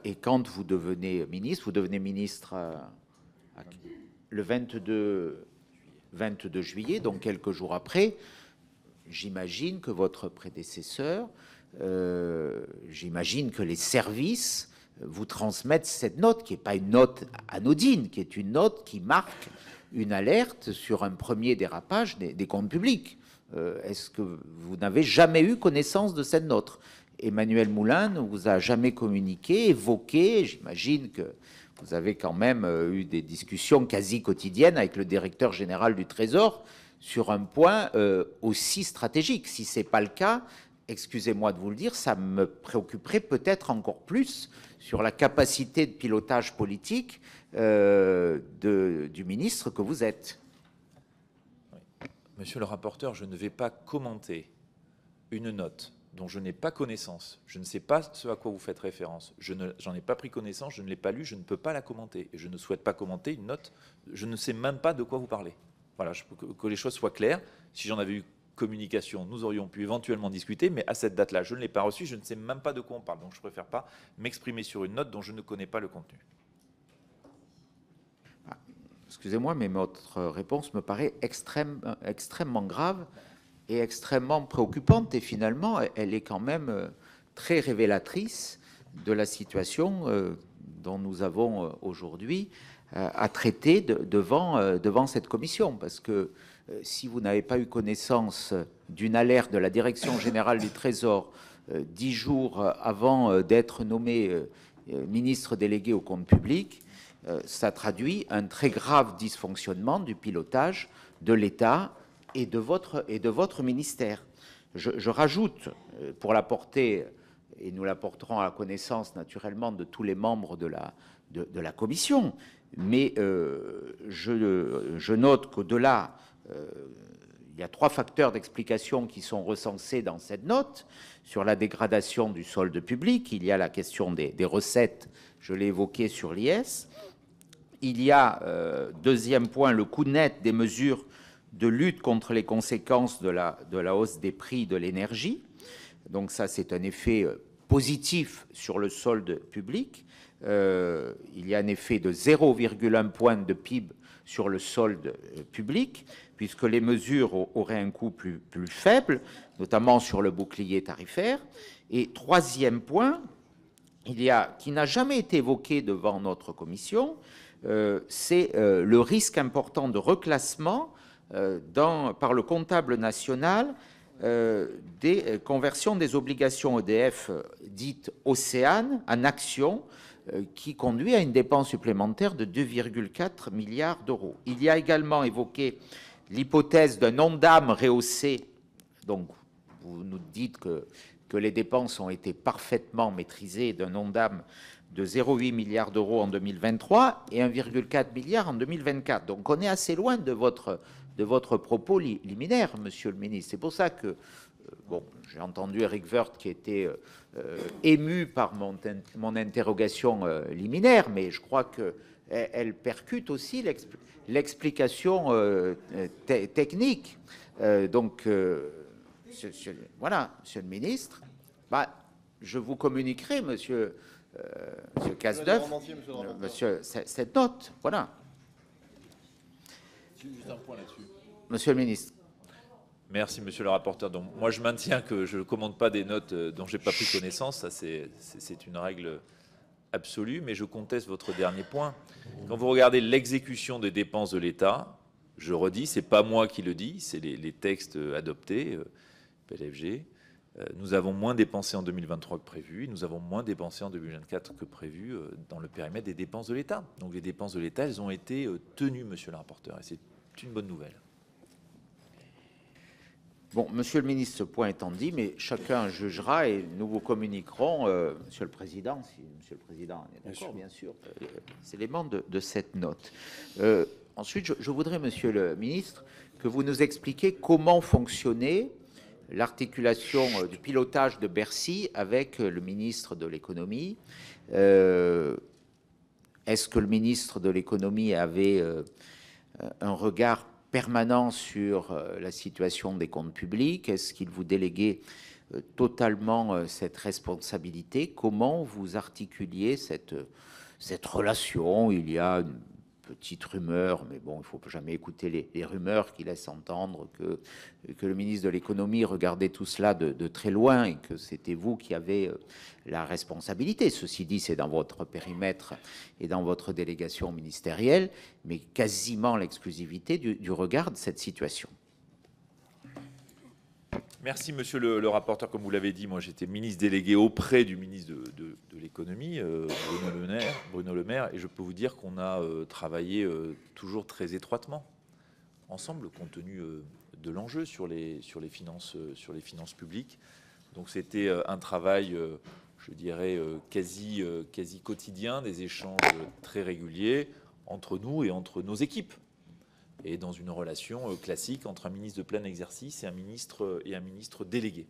Et quand vous devenez ministre le 22 juillet, donc quelques jours après. J'imagine que votre prédécesseur, j'imagine que les services vous transmettent cette note, qui n'est pas une note anodine, qui est une note qui marque une alerte sur un premier dérapage des comptes publics. Est-ce que vous n'avez jamais eu connaissance de cette note? Emmanuel Moulin ne vous a jamais communiqué, évoqué, j'imagine que vous avez quand même eu des discussions quasi quotidiennes avec le directeur général du Trésor sur un point aussi stratégique. Si ce n'est pas le cas, excusez-moi de vous le dire, ça me préoccuperait peut-être encore plus sur la capacité de pilotage politique du ministre que vous êtes. Monsieur le rapporteur, je ne vais pas commenter une note dont je n'ai pas connaissance. Je ne sais pas ce à quoi vous faites référence. J'en ai pas pris connaissance, je ne l'ai pas lu, je ne peux pas la commenter. Et je ne souhaite pas commenter une note, je ne sais même pas de quoi vous parlez. Voilà, que les choses soient claires. Si j'en avais eu communication, nous aurions pu éventuellement discuter, mais à cette date-là, je ne l'ai pas reçue, je ne sais même pas de quoi on parle. Donc je ne préfère pas m'exprimer sur une note dont je ne connais pas le contenu. Excusez-moi, mais votre réponse me paraît extrêmement grave et extrêmement préoccupante. Et finalement, elle est quand même très révélatrice de la situation dont nous avons aujourd'hui à traiter devant cette commission. Parce que si vous n'avez pas eu connaissance d'une alerte de la Direction générale du Trésor 10 jours avant d'être nommé ministre délégué au compte public, ça traduit un très grave dysfonctionnement du pilotage de l'État et de votre ministère. Je rajoute, pour la porter, et nous la porterons à la connaissance naturellement de tous les membres de la commission, mais je note qu'au-delà, il y a 3 facteurs d'explication qui sont recensés dans cette note. Sur la dégradation du solde public, il y a la question des recettes, je l'ai évoqué sur l'IS. Il y a, deuxième point, le coût net des mesures de lutte contre les conséquences de la hausse des prix de l'énergie. Donc ça, c'est un effet positif sur le solde public. Il y a un effet de 0,1 point de PIB sur le solde public, puisque les mesures auraient un coût plus faible, notamment sur le bouclier tarifaire. Et troisième point, qui n'a jamais été évoqué devant notre commission, c'est le risque important de reclassement par le comptable national des conversions des obligations EDF dites Océane en actions, qui conduit à une dépense supplémentaire de 2,4 milliards d'euros. Il y a également évoqué l'hypothèse d'un ONDAM rehaussé. Donc, vous nous dites que les dépenses ont été parfaitement maîtrisées, d'un ONDAM de 0,8 milliards d'euros en 2023 et 1,4 milliard en 2024. Donc, on est assez loin de votre propos liminaire, monsieur le ministre. C'est pour ça que, bon, j'ai entendu Éric Woerth qui était ému par mon interrogation liminaire, mais je crois qu'elle percute aussi l'explication technique. Donc, voilà, monsieur le ministre, je vous communiquerai, monsieur Cazeneuve, cette note. Voilà. Juste un point là-dessus. Monsieur le ministre. Merci, monsieur le rapporteur. Donc, moi, je maintiens que je ne commande pas des notes dont je n'ai pas pris connaissance. Ça, c'est une règle absolue, mais je conteste votre dernier point. Quand vous regardez l'exécution des dépenses de l'État, je redis, ce n'est pas moi qui le dis, c'est les textes adoptés, PLFG. Nous avons moins dépensé en 2023 que prévu, et nous avons moins dépensé en 2024 que prévu dans le périmètre des dépenses de l'État. Donc les dépenses de l'État, elles ont été tenues, monsieur le rapporteur, et c'est une bonne nouvelle. Bon, monsieur le ministre, ce point étant dit, mais chacun jugera et nous vous communiquerons, monsieur le président, si monsieur le président est d'accord, bien sûr, les éléments de cette note. Ensuite, je voudrais, monsieur le ministre, que vous nous expliquiez comment fonctionnait l'articulation du pilotage de Bercy avec le ministre de l'économie. Est-ce que le ministre de l'économie avait un regard permanent sur la situation des comptes publics? Est-ce qu'il vous déléguait totalement cette responsabilité. Comment vous articuliez cette relation? Il y a une petite rumeur, mais bon, il ne faut jamais écouter les rumeurs qui laissent entendre que le ministre de l'économie regardait tout cela de très loin et que c'était vous qui avez la responsabilité. Ceci dit, c'est dans votre périmètre et dans votre délégation ministérielle, mais quasiment l'exclusivité du regard de cette situation. Merci, monsieur le rapporteur. Comme vous l'avez dit, moi j'étais ministre délégué auprès du ministre de l'économie, Bruno Le Maire, et je peux vous dire qu'on a travaillé toujours très étroitement ensemble, compte tenu de l'enjeu sur les finances publiques. Donc c'était un travail, je dirais, quasi quotidien, des échanges très réguliers entre nous et entre nos équipes, et dans une relation classique entre un ministre de plein exercice et un ministre délégué.